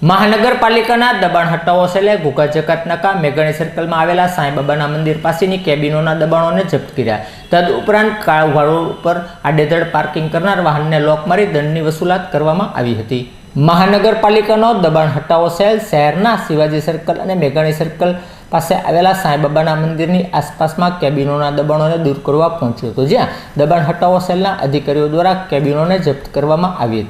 મહાનગરપાલિકાના દબાણ હટાવો સેલે ઘોઘા જકાતનાકા મેઘાણી સર્કલમાં આવેલા સાંઈબાબાના મંદિર પાસેની કેબિનોના દબાણોને જપ્ત કર્યા। તદુપરાંત કાળુભા રોડ ઉપર આડેધડ પાર્કિંગ કરનાર વાહનને લોક મારી દંડની વસૂલાત કરવામાં આવી હતી। મહાનગરપાલિકાનો દબાણ હટાવો સેલ શહેરના શિવાજી સર્કલ અને મેઘાણી સર્કલ પાસે આવેલા સાંઈબાબાના મંદિરની આસપાસમાં કેબિનોના દબાણોને દૂર કરવા પહોંચ્યો હતો, જ્યાં દબાણ હટાવો સેલના અધિકારીઓ દ્વારા કેબિનોને જપ્ત કરવામાં આવી હતી।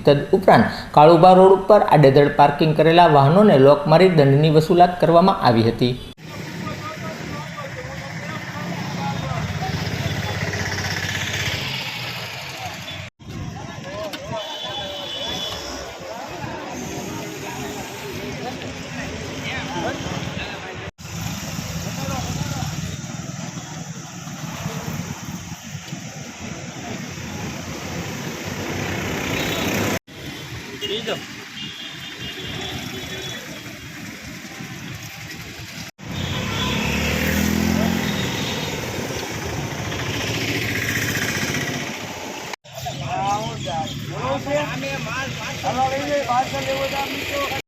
તદુપરાંત કાળુભા રોડ ઉપર આડેધડ પાર્કિંગ કરેલા વાહનોને લોક મારી દંડની વસૂલાત કરવામાં આવી હતી।